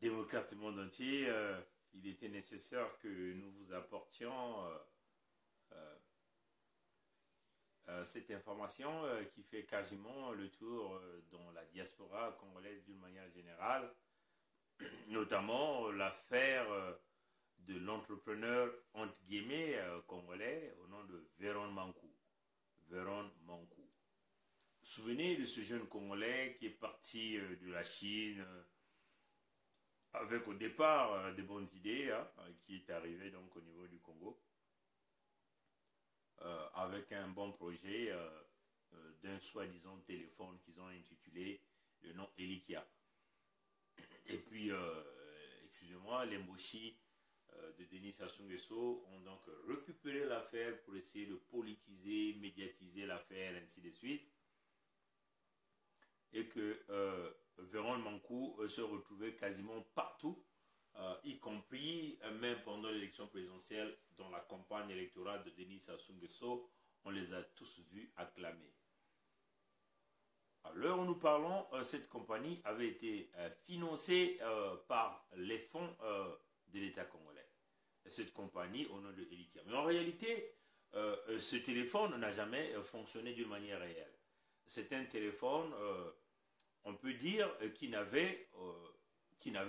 démocrates du monde entier, il était nécessaire que nous vous apportions cette information qui fait quasiment le tour dans la diaspora congolaise d'une manière générale, notamment l'affaire de l'entrepreneur entre guillemets congolais au nom de Véron Mankou. Véron Mankou. Souvenez de ce jeune Congolais qui est parti de la Chine avec au départ des bonnes idées, hein, qui est arrivé donc au niveau du Congo avec un bon projet d'un soi-disant téléphone qu'ils ont intitulé le nom Elikia. Et puis, excusez-moi, les Mboshi de Denis Sassou Nguesso ont donc récupéré l'affaire pour essayer de politiser, médiatiser l'affaire, ainsi de suite. Et que Véron Mankou se retrouvait quasiment partout, y compris même pendant l'élection présidentielle, dans la campagne électorale de Denis Sassou Nguesso, on les a tous vus acclamer. À l'heure où nous parlons, cette compagnie avait été financée par les fonds de l'État congolais. Cette compagnie au nom de Elikia. Mais en réalité, ce téléphone n'a jamais fonctionné d'une manière réelle. C'est un téléphone, on peut dire, qui n'avait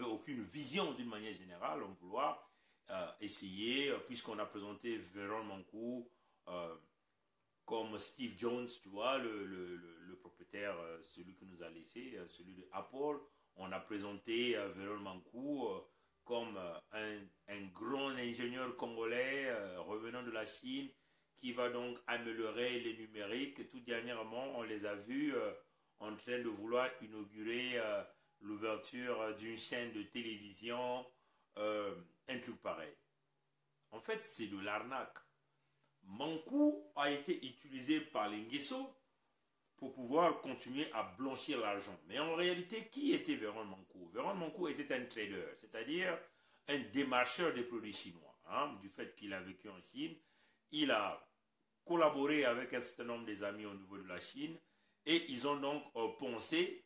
aucune vision d'une manière générale, on vouloir essayer, puisqu'on a présenté Véron Mankou comme Steve Jones, tu vois, le propriétaire, celui qui nous a laissé, celui de Apple. On a présenté Véron Mankou comme un grand ingénieur congolais revenant de la Chine qui va donc améliorer les numériques. Tout dernièrement, on les a vus en train de vouloir inaugurer l'ouverture d'une chaîne de télévision, un truc pareil. En fait, c'est de l'arnaque. Mankou a été utilisé par les Nguesso pour pouvoir continuer à blanchir l'argent. Mais en réalité, qui était Véron Mankou? Véron Mankou était un trader, c'est-à-dire un démarcheur des produits chinois. Hein, du fait qu'il a vécu en Chine, il a collaboré avec un certain nombre des amis au niveau de la Chine et ils ont donc pensé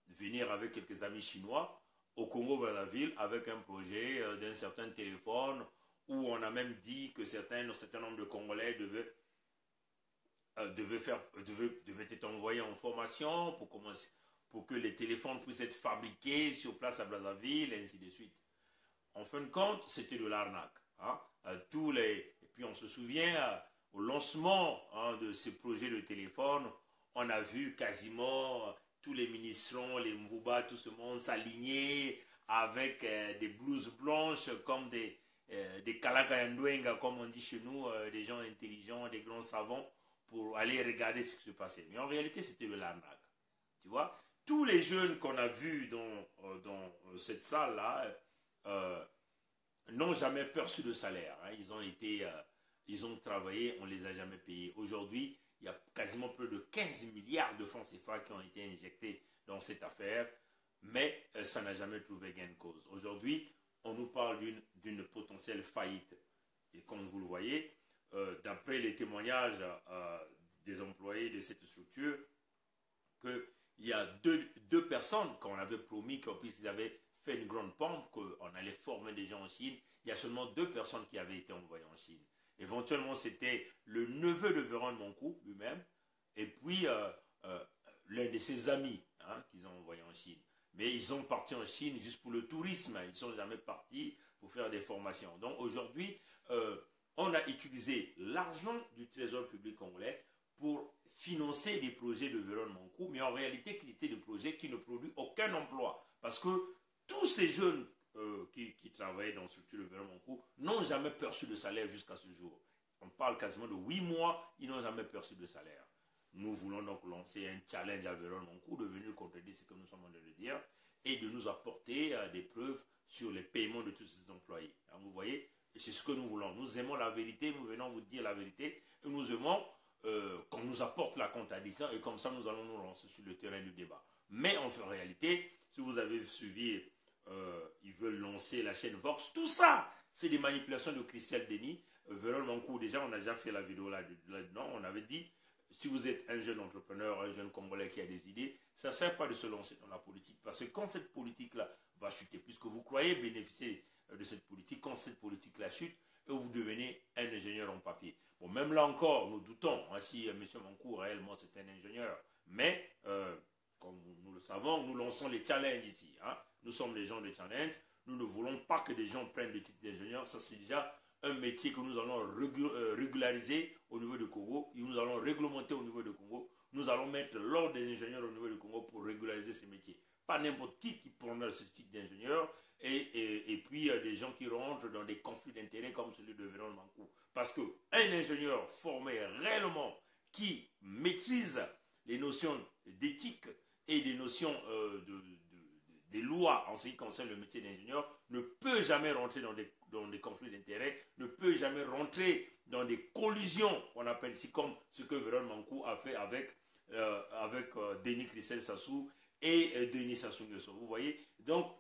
venir avec quelques amis chinois au Congo-Brazzaville avec un projet d'un certain téléphone où on a même dit que un certain nombre de Congolais devaient être envoyés en formation pour que les téléphones puissent être fabriqués sur place à Brazzaville, et ainsi de suite. En fin de compte, c'était de l'arnaque. Hein. Et puis on se souvient, au lancement de ces projets de téléphone, on a vu quasiment tous les ministrons, les Mvouba, tout ce monde s'aligner avec des blouses blanches comme des Kalakayandwenga, comme on dit chez nous, des gens intelligents, des grands savants, pour aller regarder ce qui se passait. Mais en réalité, c'était de l'arnaque. Tu vois, tous les jeunes qu'on a vus dans cette salle-là n'ont jamais perçu de salaire. Hein. Ils ont travaillé, on ne les a jamais payés. Aujourd'hui, il y a quasiment plus de 15 milliards de francs CFA qui ont été injectés dans cette affaire, mais ça n'a jamais trouvé gain de cause. Aujourd'hui, on nous parle d'une potentielle faillite. Et comme vous le voyez, d'après les témoignages des employés de cette structure, qu'il y a deux personnes qu'on avait promis qu'ils avaient fait une grande pompe, qu'on allait former des gens en Chine. Il y a seulement 2 personnes qui avaient été envoyées en Chine. Éventuellement, c'était le neveu de Véron Mankou lui-même, et puis l'un de ses amis qu'ils ont envoyé en Chine. Mais ils sont partis en Chine juste pour le tourisme. Ils ne sont jamais partis pour faire des formations. Donc aujourd'hui, on a utilisé l'argent du Trésor public congolais pour financer des projets de Véron Mankou, mais en réalité, qui étaient des projets qui ne produisent aucun emploi. Parce que tous ces jeunes qui travaillaient dans la structure de Véron Mankou n'ont jamais perçu de salaire jusqu'à ce jour. On parle quasiment de 8 mois, ils n'ont jamais perçu de salaire. Nous voulons donc lancer un challenge à Véron Mankou de venir contredire ce que nous sommes en train de dire et de nous apporter des preuves sur les paiements de tous ces employés. Alors, vous voyez, c'est ce que nous voulons. Nous aimons la vérité, nous venons vous dire la vérité et nous aimons qu'on nous apporte la contradiction et comme ça nous allons nous lancer sur le terrain du débat. Mais en réalité, si vous avez suivi, ils veulent lancer la chaîne Vox, tout ça, c'est des manipulations de Christelle Denis. Véron Mankou, déjà, on a déjà fait la vidéo là-dedans, on avait dit, si vous êtes un jeune entrepreneur, un jeune Congolais qui a des idées, ça ne sert pas de se lancer dans la politique. Parce que quand cette politique-là va chuter, puisque vous croyez bénéficier de cette politique. Quand cette politique-là chute, et vous devenez un ingénieur en papier. Bon, même là encore, nous doutons hein, si M. Mankou réellement c'est un ingénieur. Mais, comme nous le savons, nous lançons les challenges ici. Hein. Nous sommes les gens de challenge. Nous ne voulons pas que des gens prennent le titre d'ingénieur. Ça, c'est déjà un métier que nous allons régulariser au niveau du Congo. Et nous allons réglementer au niveau du Congo. Nous allons mettre l'ordre des ingénieurs au niveau du Congo pour régulariser ces métiers. Pas n'importe qui prendra ce titre d'ingénieur. Et puis, des gens qui rentrent dans des conflits d'intérêts comme celui de Véron Mankou. Parce qu'un ingénieur formé réellement qui maîtrise les notions d'éthique et des notions des lois en ce qui concerne le métier d'ingénieur ne peut jamais rentrer dans des conflits d'intérêts, ne peut jamais rentrer dans des collisions qu'on appelle ici comme ce que Véron Mankou a fait avec Denis Christel Sassou et Denis Sassou Nguesso. Vous voyez, donc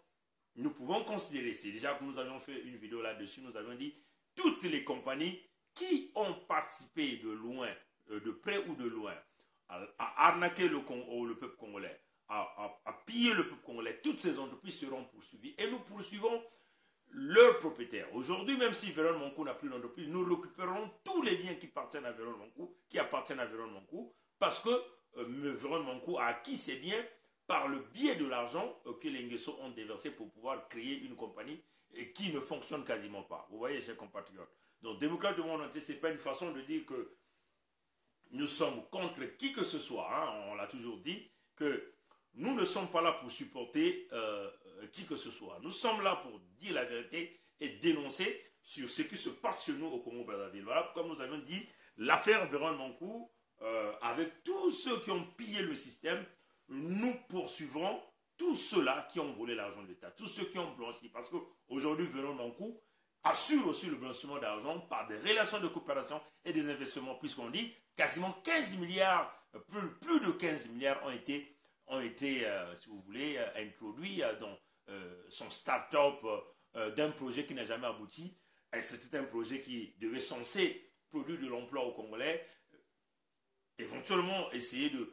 nous pouvons considérer, c'est déjà que nous avions fait une vidéo là-dessus, nous avions dit toutes les compagnies qui ont participé de loin, de près ou de loin, à arnaquer le peuple congolais, à piller le peuple congolais, toutes ces entreprises seront poursuivies et nous poursuivons leurs propriétaires. Aujourd'hui, même si Véron Mankou n'a plus d'entreprise, nous récupérons tous les biens qui appartiennent à Véron Mankou, parce que Véron Mankou a acquis ces biens par le biais de l'argent que les Nguesso ont déversé pour pouvoir créer une compagnie qui ne fonctionne quasiment pas. Vous voyez, chers compatriotes. Donc, démocrate du monde entier, ce n'est pas une façon de dire que nous sommes contre qui que ce soit. Hein. On l'a toujours dit que nous ne sommes pas là pour supporter qui que ce soit. Nous sommes là pour dire la vérité et dénoncer sur ce qui se passe chez nous au Congo-Brazzaville. Voilà pourquoi nous avions dit l'affaire Véron Mankou, avec tous ceux qui ont pillé le système, nous poursuivrons tous ceux-là qui ont volé l'argent de l'État, tous ceux qui ont blanchi. Parce qu'aujourd'hui, Véron Mankou assure aussi le blanchiment d'argent par des relations de coopération et des investissements, puisqu'on dit quasiment 15 milliards, plus de 15 milliards ont été si vous voulez, introduits dans son start-up d'un projet qui n'a jamais abouti. C'était un projet qui devait censé produire de l'emploi aux Congolais, éventuellement essayer de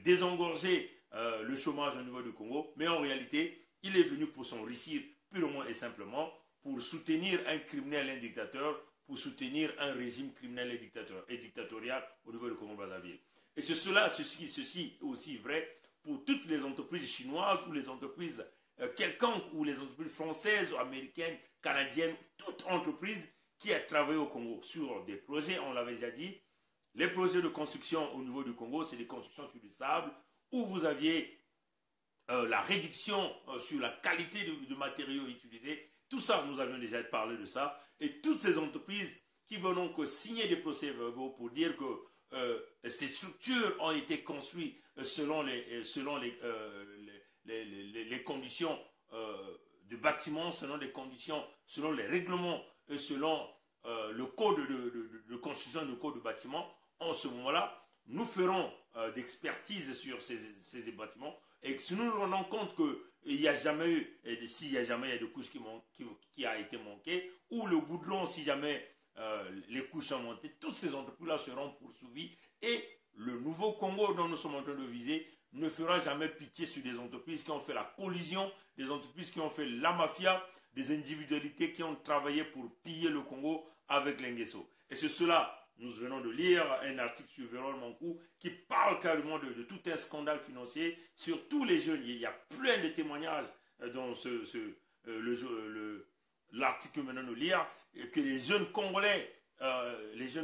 désengorger le chômage au niveau du Congo, mais en réalité, il est venu pour s'enrichir purement et simplement, pour soutenir un criminel, un dictateur, pour soutenir un régime criminel et dictatorial au niveau du Congo-Brazzaville. Et ceci est aussi vrai pour toutes les entreprises chinoises ou les entreprises quelconques, ou les entreprises françaises, américaines, canadiennes, toute entreprise qui a travaillé au Congo sur des projets, on l'avait déjà dit. Les projets de construction au niveau du Congo, c'est des constructions sur du sable, où vous aviez la réduction sur la qualité de matériaux utilisés. Tout ça, nous avions déjà parlé de ça. Et toutes ces entreprises qui vont donc signer des procès-verbaux pour dire que ces structures ont été construites selon les conditions de bâtiment, selon les règlements, selon le code de construction, le code de bâtiment. En ce moment-là, nous ferons d'expertise sur ces bâtiments, et si nous nous rendons compte qu'il n'y a jamais eu, s'il y a jamais eu de couches qui a été manquée, ou le goudron, si jamais les couches ont monté, toutes ces entreprises-là seront poursuivies, et le nouveau Congo dont nous sommes en train de viser ne fera jamais pitié sur des entreprises qui ont fait la collision, des entreprises qui ont fait la mafia, des individualités qui ont travaillé pour piller le Congo avec les Nguesso. Et c'est cela. Nous venons de lire un article sur Véron Mankou qui parle carrément de tout un scandale financier sur tous les jeunes. Il y a plein de témoignages dans l'article que nous venons de lire, et que les jeunes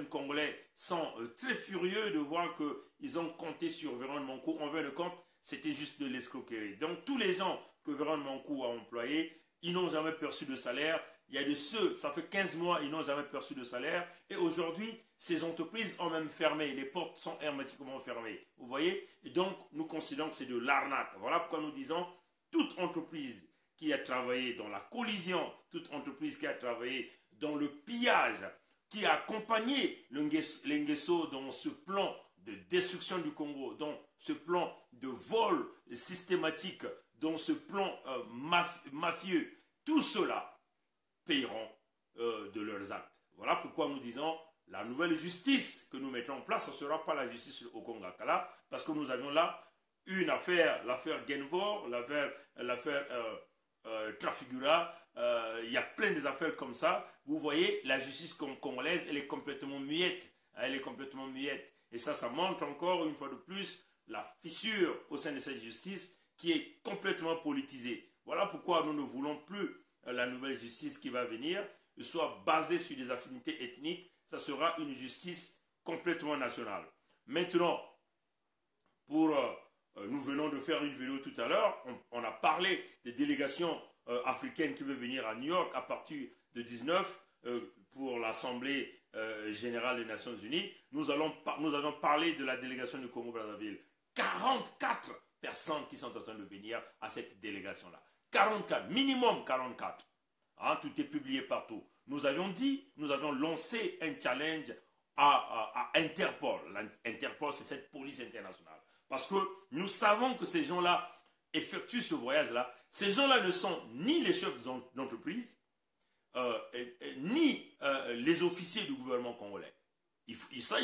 Congolais sont très furieux de voir qu'ils ont compté sur Véron Mankou. En fin de compte, c'était juste de l'escroquerie. Donc tous les gens que Véron Mankou a employés, ils n'ont jamais perçu de salaire. Il y a de ceux, ça fait 15 mois, ils n'ont jamais perçu de salaire. Et aujourd'hui, ces entreprises ont même fermé. Les portes sont hermétiquement fermées. Vous voyez? Et donc, nous considérons que c'est de l'arnaque. Voilà pourquoi nous disons, toute entreprise qui a travaillé dans la collision, toute entreprise qui a travaillé dans le pillage, qui a accompagné les Nguesso dans ce plan de destruction du Congo, dans ce plan de vol systématique, dans ce plan mafieux, tout cela paieront de leurs actes. Voilà pourquoi nous disons la nouvelle justice que nous mettons en place, ce ne sera pas la justice au Congo-Kala, parce que nous avions là une affaire, l'affaire Genvor, l'affaire Trafigura, il y a plein d'affaires comme ça. Vous voyez, la justice congolaise, elle est complètement muette. Elle est complètement muette. Et ça montre encore une fois de plus la fissure au sein de cette justice qui est complètement politisée. Voilà pourquoi nous ne voulons plus la nouvelle justice qui va venir soit basée sur des affinités ethniques. Ça sera une justice complètement nationale. Maintenant, nous venons de faire une vidéo tout à l'heure, on a parlé des délégations africaines qui veulent venir à New York à partir de 19 pour l'Assemblée générale des Nations Unies. Nous avons parlé de la délégation du Congo-Brazzaville. 44 personnes qui sont en train de venir à cette délégation-là. 44, minimum 44. Hein, tout est publié partout. Nous avions lancé un challenge à Interpol. Interpol, c'est cette police internationale. Parce que nous savons que ces gens-là effectuent ce voyage-là. Ces gens-là ne sont ni les chefs d'entreprise, ni les officiers du gouvernement congolais. Il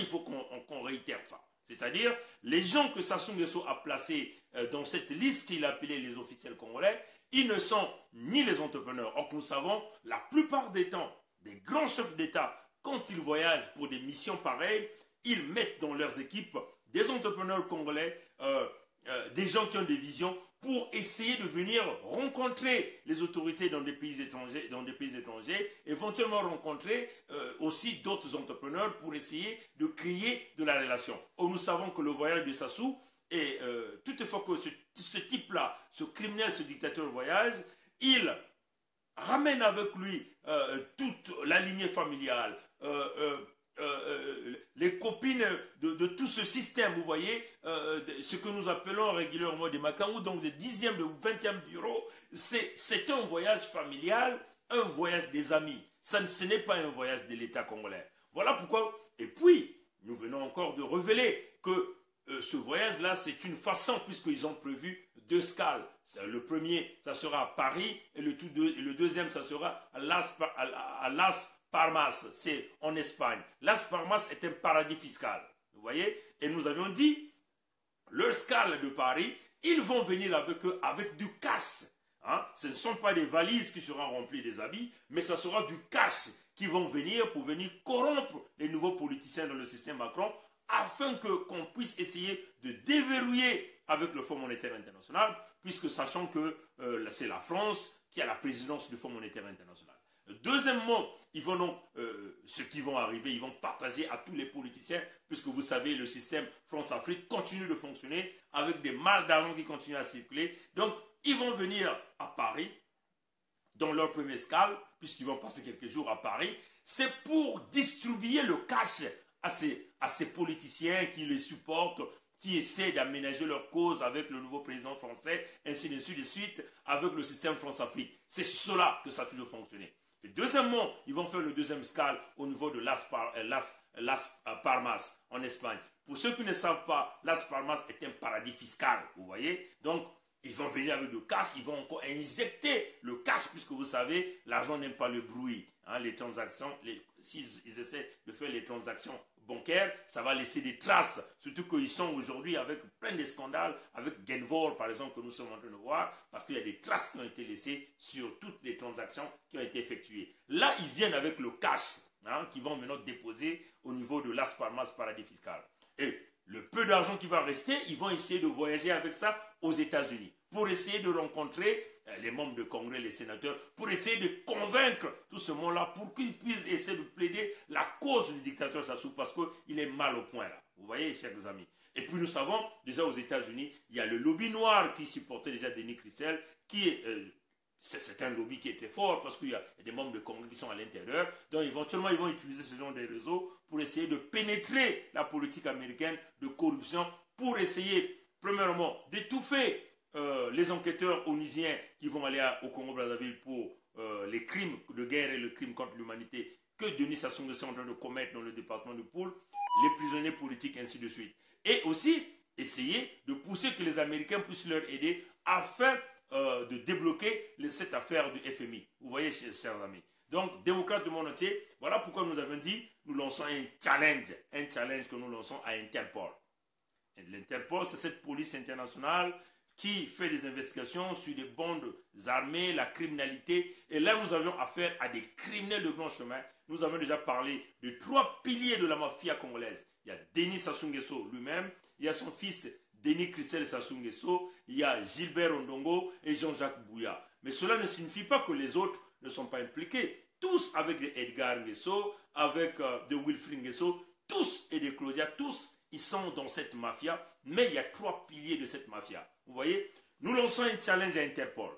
faut qu'on réitère ça. C'est-à-dire, les gens que Sassou Nguesso a placés dans cette liste qu'il appelait les officiels congolais, ils ne sont ni les entrepreneurs. Or, nous savons, la plupart des temps, des grands chefs d'État, quand ils voyagent pour des missions pareilles, ils mettent dans leurs équipes des entrepreneurs congolais, des gens qui ont des visions, pour essayer de venir rencontrer les autorités dans des pays étrangers, éventuellement rencontrer aussi d'autres entrepreneurs pour essayer de créer de la relation. Or, nous savons que le voyage de Sassou, et toutefois que ce type-là, ce criminel, ce dictateur voyage, il ramène avec lui toute la lignée familiale, les copines de tout ce système, vous voyez, ce que nous appelons régulièrement des Makangou, donc des 10e, de 20e bureaux, c'est un voyage familial, un voyage des amis. Ce n'est pas un voyage de l'État congolais. Voilà pourquoi, et puis, nous venons encore de révéler que ce voyage-là, c'est une façon, puisqu'ils ont prévu 2 scales. Le premier, ça sera à Paris, et le deuxième, ça sera à Las Palmas, c'est en Espagne. Las Palmas est un paradis fiscal, vous voyez. Et nous avions dit, leur scale de Paris, ils vont venir avec eux avec du cash. Hein? Ce ne sont pas des valises qui seront remplies des habits, mais ça sera du cash qui vont venir pour venir corrompre les nouveaux politiciens dans le système Macron, afin qu'on puisse essayer de déverrouiller avec le Fonds monétaire international, puisque sachant que c'est la France qui a la présidence du Fonds monétaire international. Deuxièmement, ceux qui vont arriver, ils vont partager à tous les politiciens, puisque vous savez, le système France-Afrique continue de fonctionner avec des malles d'argent qui continuent à circuler. Donc, ils vont venir à Paris, dans leur première escale, puisqu'ils vont passer quelques jours à Paris. C'est pour distribuer le cash à ces politiciens qui les supportent, qui essaient d'aménager leur cause avec le nouveau président français, ainsi de suite, avec le système France-Afrique. C'est cela que ça a toujours fonctionné. Et deuxièmement, ils vont faire le deuxième scale au niveau de Las Palmas, en Espagne. Pour ceux qui ne savent pas, Las Palmas est un paradis fiscal, vous voyez. Donc, ils vont venir avec le cash, ils vont encore injecter le cash, puisque vous savez, l'argent n'aime pas le bruit. Hein, les transactions, s'ils essaient de faire les transactions bancaires, ça va laisser des traces. Surtout qu'ils sont aujourd'hui avec plein de scandales, avec Genvor par exemple, que nous sommes en train de voir, parce qu'il y a des traces qui ont été laissées sur toutes les transactions qui ont été effectuées. Là, ils viennent avec le cash, hein, qu'ils vont maintenant déposer au niveau de Las Palmas, paradis fiscal. Et le peu d'argent qui va rester, ils vont essayer de voyager avec ça aux États-Unis pour essayer de rencontrer les membres de Congrès, les sénateurs, pour essayer de convaincre tout ce monde-là pour qu'ils puissent essayer de plaider la cause du dictateur Sassou, parce qu'il est mal au point là. Vous voyez, chers amis. Et puis nous savons, déjà aux États-Unis, il y a le lobby noir qui supportait déjà Denis Krissel, qui est... c'est un lobby qui était fort parce qu'il y a des membres de Congrès qui sont à l'intérieur. Donc éventuellement, ils vont utiliser ce genre de réseaux pour essayer de pénétrer la politique américaine de corruption, pour essayer, premièrement, d'étouffer les enquêteurs onisiens qui vont aller au Congo-Brazzaville pour les crimes de guerre et le crime contre l'humanité que Denis Sassou Nguesso est en train de commettre dans le département de Poul, les prisonniers politiques, ainsi de suite. Et aussi, essayer de pousser que les Américains puissent leur aider afin de débloquer cette affaire du FMI. Vous voyez, chers amis. Donc, démocrates du monde entier, voilà pourquoi nous avons dit, nous lançons un challenge que nous lançons à Interpol. Et l'Interpol, c'est cette police internationale qui fait des investigations sur des bandes armées, la criminalité. Et là, nous avions affaire à des criminels de grand chemin. Nous avons déjà parlé de 3 piliers de la mafia congolaise. Il y a Denis Sassou Nguesso lui-même, il y a son fils Denis Christel Sassou Nguesso, il y a Gilbert Ondongo et Jean-Jacques Bouya. Mais cela ne signifie pas que les autres ne sont pas impliqués. Tous avec des Edgar Nguesso, avec de Wilfried Nguesso, tous et des Claudia, tous, ils sont dans cette mafia. Mais il y a 3 piliers de cette mafia. Vous voyez, nous lançons un challenge à Interpol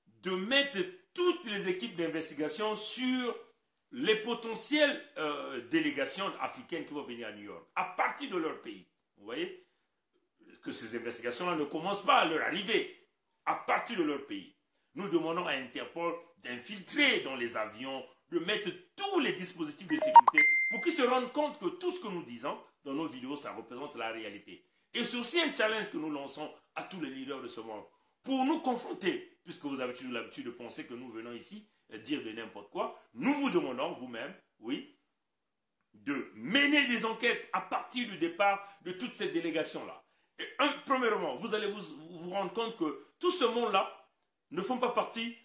de mettre toutes les équipes d'investigation sur les potentielles délégations africaines qui vont venir à New York, à partir de leur pays. Vous voyez, que ces investigations-là ne commencent pas à leur arrivée, à partir de leur pays. Nous demandons à Interpol d'infiltrer dans les avions, de mettre tous les dispositifs de sécurité pour qu'ils se rendent compte que tout ce que nous disons dans nos vidéos, ça représente la réalité. Et c'est aussi un challenge que nous lançons à tous les leaders de ce monde pour nous confronter, puisque vous avez toujours l'habitude de penser que nous venons ici dire de n'importe quoi. Nous vous demandons, vous-même, oui, de mener des enquêtes à partir du départ de toutes ces délégations-là. Et premièrement, vous allez vous rendre compte que tout ce monde-là ne font pas partie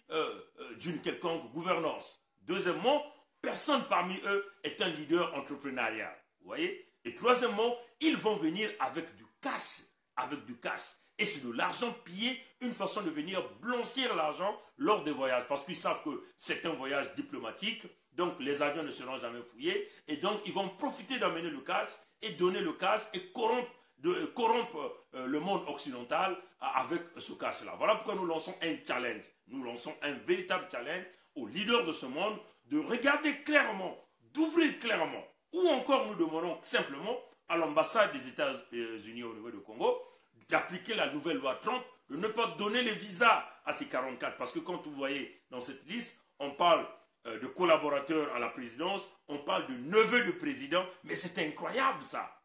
d'une quelconque gouvernance. Deuxièmement, personne parmi eux est un leader entrepreneurial. Vous voyez? Et troisièmement, ils vont venir avec du cash. Avec du cash. Et c'est de l'argent pillé, une façon de venir blanchir l'argent lors des voyages. Parce qu'ils savent que c'est un voyage diplomatique. Donc les avions ne seront jamais fouillés. Et donc ils vont profiter d'amener le cash et donner le cash et corrompre le monde occidental avec ce cash-là. Voilà pourquoi nous lançons un challenge. Nous lançons un véritable challenge aux leaders de ce monde de regarder clairement, d'ouvrir clairement. Ou encore nous demandons simplement à l'ambassade des États-Unis au niveau du Congo d'appliquer la nouvelle loi Trump, de ne pas donner les visas à ces 44. Parce que quand vous voyez dans cette liste, on parle de collaborateurs à la présidence, on parle de neveu de président, mais c'est incroyable ça.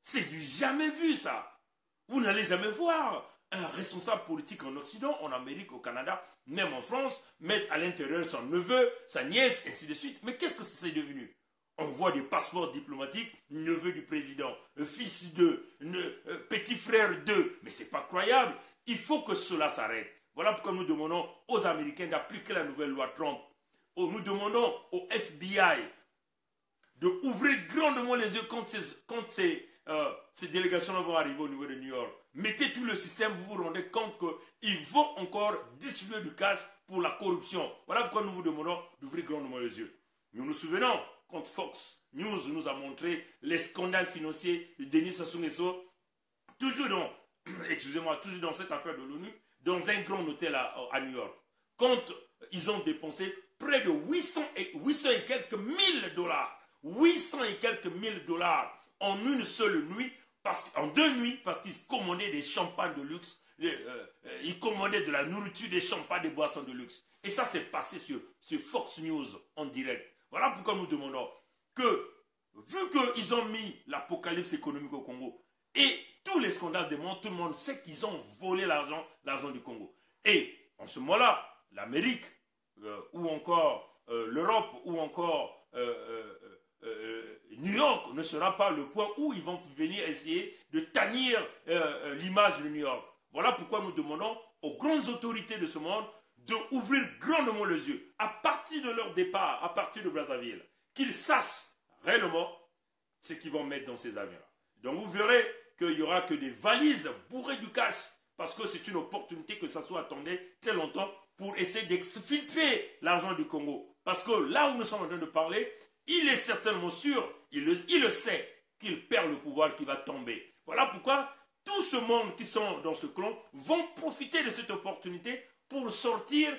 C'est du jamais vu ça. Vous n'allez jamais voir un responsable politique en Occident, en Amérique, au Canada, même en France, mettre à l'intérieur son neveu, sa nièce, ainsi de suite. Mais qu'est-ce que c'est devenu? On voit des passeports diplomatiques, neveu du président, fils de, petit frère de. Mais c'est pas croyable. Il faut que cela s'arrête. Voilà pourquoi nous demandons aux Américains d'appliquer la nouvelle loi Trump. Nous demandons au FBI d'ouvrir grandement les yeux quand ces délégations vont arriver au niveau de New York. Mettez tout le système, vous vous rendez compte qu'ils vont encore distribuer du cash pour la corruption. Voilà pourquoi nous vous demandons d'ouvrir grandement les yeux. Nous nous souvenons quand Fox News nous a montré les scandales financiers de Denis Sassou Nguesso, toujours dans cette affaire de l'ONU, dans un grand hôtel à New York. Quand ils ont dépensé près de 800 et quelques mille dollars. 800 et quelques mille dollars en une seule nuit, en 2 nuits, parce qu'ils commandaient des champagnes de luxe, ils commandaient de la nourriture, des champagnes, des boissons de luxe. Et ça s'est passé sur Fox News en direct. Voilà pourquoi nous demandons que, vu qu'ils ont mis l'apocalypse économique au Congo, et tous les scandales démontrent, tout le monde sait qu'ils ont volé l'argent du Congo. Et en ce moment-là, l'Amérique, ou encore l'Europe, ou encore New York ne sera pas le point où ils vont venir essayer de tannir l'image de New York. Voilà pourquoi nous demandons aux grandes autorités de ce monde d'ouvrir grandement les yeux à partir de leur départ, à partir de Brazzaville, qu'ils sachent réellement ce qu'ils vont mettre dans ces avions-là. Donc vous verrez qu'il n'y aura que des valises bourrées du cash, parce que c'est une opportunité que ça soit attendu très longtemps pour essayer d'exfiltrer l'argent du Congo. Parce que là où nous sommes en train de parler, il est certainement sûr, il le sait, qu'il perd le pouvoir, qu'il va tomber. Voilà pourquoi tout ce monde qui sont dans ce clan vont profiter de cette opportunité pour sortir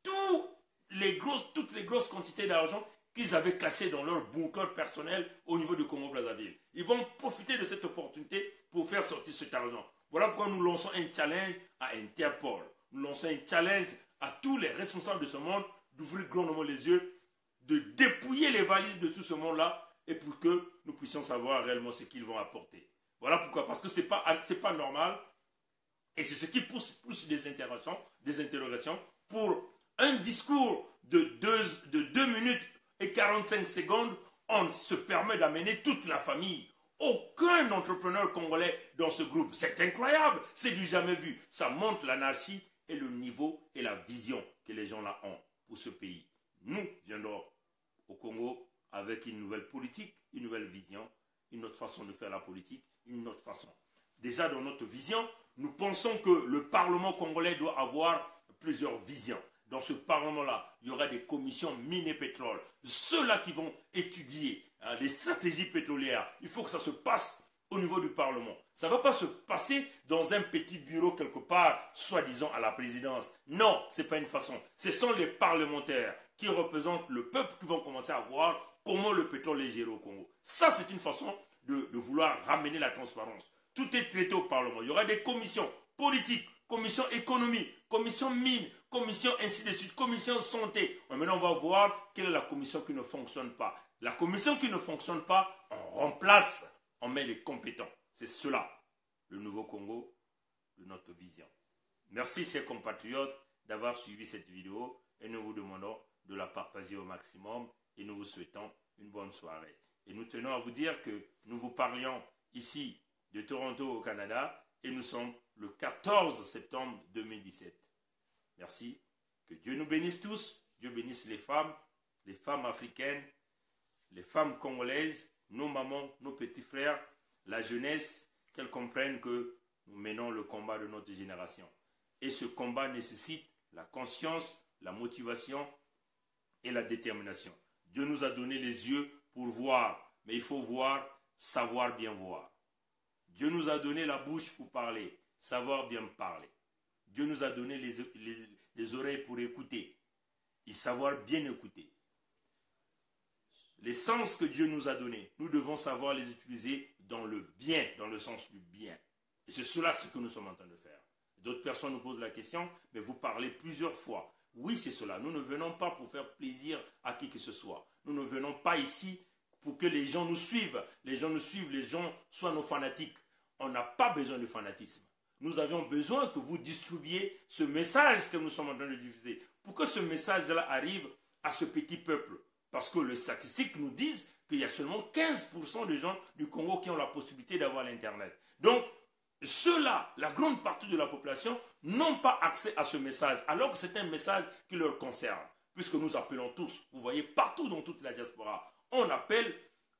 toutes les grosses quantités d'argent qu'ils avaient cachées dans leur bunker personnel au niveau du Congo-Brazzaville. Ils vont profiter de cette opportunité pour faire sortir cet argent. Voilà pourquoi nous lançons un challenge à Interpol. Nous lançons un challenge à tous les responsables de ce monde d'ouvrir grandement les yeux, de dépouiller les valises de tout ce monde-là et pour que nous puissions savoir réellement ce qu'ils vont apporter. Voilà pourquoi, parce que ce n'est pas normal et c'est ce qui pousse des interrogations pour un discours de 2 minutes et 45 secondes. On se permet d'amener toute la famille. aucun entrepreneur congolais dans ce groupe. C'est incroyable, c'est du jamais vu. Ça montre l'anarchie et le niveau et la vision que les gens là ont pour ce pays. Nous viendrons au Congo avec une nouvelle politique, une nouvelle vision, une autre façon de faire la politique, une autre façon. Déjà dans notre vision, nous pensons que le Parlement congolais doit avoir plusieurs visions. Dans ce Parlement-là, il y aura des commissions mines et pétrole. Ceux-là qui vont étudier les stratégies pétrolières, il faut que ça se passe au niveau du Parlement. Ça ne va pas se passer dans un petit bureau quelque part, soi-disant à la présidence. Non, ce n'est pas une façon. Ce sont les parlementaires qui représentent le peuple qui vont commencer à voir comment le pétrole est géré au Congo. Ça, c'est une façon de vouloir ramener la transparence. Tout est traité au Parlement. Il y aura des commissions politiques, commission économie, commission mine, commission ainsi de suite, commission santé. Maintenant, on va voir quelle est la commission qui ne fonctionne pas. La commission qui ne fonctionne pas, on remplace, on met les compétents. C'est cela, le nouveau Congo, de notre vision. Merci, chers compatriotes, d'avoir suivi cette vidéo et nous vous demandons de la partager au maximum et nous vous souhaitons une bonne soirée. Et nous tenons à vous dire que nous vous parlions ici de Toronto au Canada et nous sommes le 14 septembre 2017. Merci. Que Dieu nous bénisse tous. Dieu bénisse les femmes africaines, les femmes congolaises, nos mamans, nos petits frères, la jeunesse, qu'elles comprennent que nous menons le combat de notre génération. Et ce combat nécessite la conscience, la motivation et la détermination. Dieu nous a donné les yeux pour voir, mais il faut voir, savoir bien voir. Dieu nous a donné la bouche pour parler, savoir bien parler. Dieu nous a donné les oreilles pour écouter et savoir bien écouter. Les sens que Dieu nous a donnés, nous devons savoir les utiliser dans le bien, dans le sens du bien. Et c'est cela ce que nous sommes en train de faire. D'autres personnes nous posent la question, mais vous parlez plusieurs fois. Oui, c'est cela. Nous ne venons pas pour faire plaisir à qui que ce soit. Nous ne venons pas ici pour que les gens nous suivent. Les gens nous suivent, les gens soient nos fanatiques. On n'a pas besoin de fanatisme. Nous avions besoin que vous distribuiez ce message que nous sommes en train de diffuser. Pour que ce message-là arrive à ce petit peuple. Parce que les statistiques nous disent qu'il y a seulement 15% de gens du Congo qui ont la possibilité d'avoir l'Internet. Donc, ceux-là, la grande partie de la population, n'ont pas accès à ce message, alors que c'est un message qui leur concerne. Puisque nous appelons tous, vous voyez, partout dans toute la diaspora, on appelle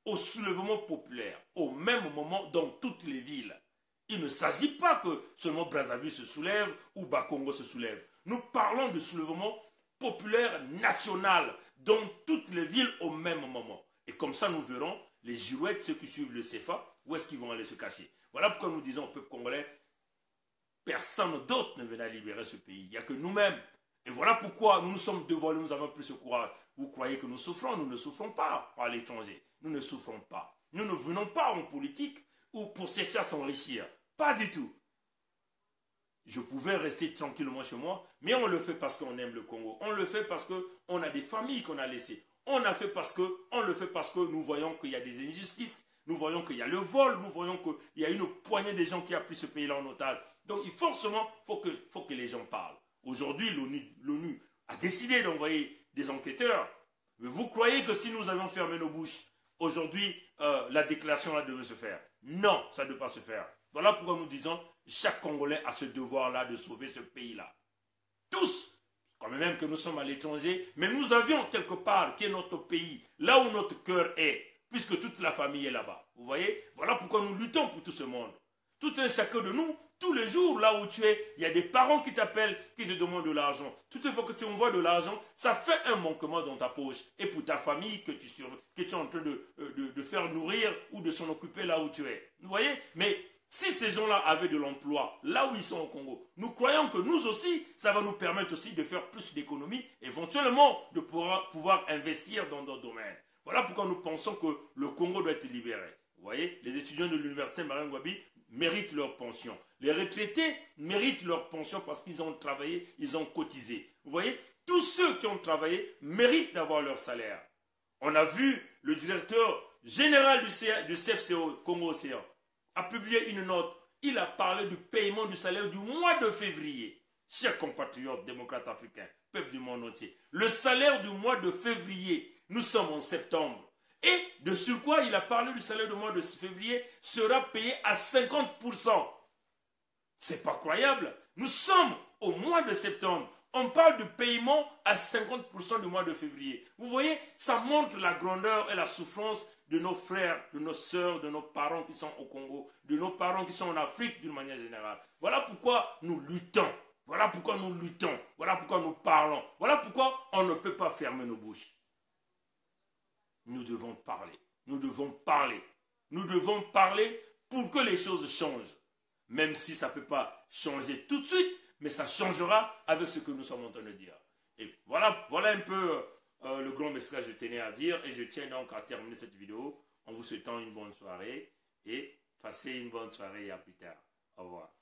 au soulèvement populaire, au même moment dans toutes les villes. Il ne s'agit pas que seulement Brazzaville se soulève ou Bakongo se soulève. Nous parlons de soulèvement populaire national dans toutes les villes au même moment. Et comme ça, nous verrons les girouettes, ceux qui suivent le CFA, où est-ce qu'ils vont aller se cacher. Voilà pourquoi nous disons au peuple congolais, personne d'autre ne viendra libérer ce pays. Il n'y a que nous-mêmes. Et voilà pourquoi nous nous sommes dévoilés, nous avons plus ce courage. Vous croyez que nous souffrons? Nous ne souffrons pas à l'étranger. Nous ne souffrons pas. Nous ne venons pas en politique ou pour chercher à s'enrichir. Pas du tout. Je pouvais rester tranquillement chez moi, mais on le fait parce qu'on aime le Congo. On le fait parce qu'on a des familles qu'on a laissées. On le fait parce que nous voyons qu'il y a des injustices. Nous voyons qu'il y a le vol. Nous voyons qu'il y a une poignée de gens qui a pris ce pays-là en otage. Donc, faut que les gens parlent. Aujourd'hui, l'ONU a décidé d'envoyer des enquêteurs. Mais vous croyez que si nous avions fermé nos bouches, aujourd'hui, la déclaration là devait se faire? Non, ça ne doit pas se faire. Voilà pourquoi nous disons, chaque Congolais a ce devoir-là de sauver ce pays-là. Tous, quand même que nous sommes à l'étranger, mais nous avions quelque part, qui est notre pays, là où notre cœur est, puisque toute la famille est là-bas. Vous voyez? Voilà pourquoi nous luttons pour tout ce monde. Tout un chacun de nous, tous les jours, là où tu es, il y a des parents qui t'appellent, qui te demandent de l'argent. Toutes les fois que tu envoies de l'argent, ça fait un manquement dans ta poche. Et pour ta famille que tu es en train de faire nourrir ou de s'en occuper là où tu es. Vous voyez? Mais si ces gens-là avaient de l'emploi, là où ils sont au Congo, nous croyons que nous aussi, ça va nous permettre aussi de faire plus d'économies, éventuellement de pouvoir investir dans d'autres domaines. Voilà pourquoi nous pensons que le Congo doit être libéré. Vous voyez? Les étudiants de l'université Marien Ngouabi méritent leur pension. Les retraités méritent leur pension parce qu'ils ont travaillé, ils ont cotisé. Vous voyez, tous ceux qui ont travaillé méritent d'avoir leur salaire. On a vu le directeur général du CFCO, Congo-Océan, a publié une note. Il a parlé du paiement du salaire du mois de février. Chers compatriotes démocrates africains, peuple du monde entier, le salaire du mois de février, nous sommes en septembre. Et de surcroît, il a parlé du salaire du mois de février sera payé à 50%. C'est pas croyable. Nous sommes au mois de septembre. On parle de paiement à 50% du mois de février. Vous voyez, ça montre la grandeur et la souffrance de nos frères, de nos sœurs, de nos parents qui sont au Congo, de nos parents qui sont en Afrique d'une manière générale. Voilà pourquoi nous luttons. Voilà pourquoi nous luttons. Voilà pourquoi nous parlons. Voilà pourquoi on ne peut pas fermer nos bouches. Nous devons parler. Nous devons parler. Nous devons parler pour que les choses changent. Même si ça ne peut pas changer tout de suite, mais ça changera avec ce que nous sommes en train de dire. Et voilà un peu le grand message que je tenais à dire. Et je tiens donc à terminer cette vidéo en vous souhaitant une bonne soirée. Et passez une bonne soirée et à plus tard. Au revoir.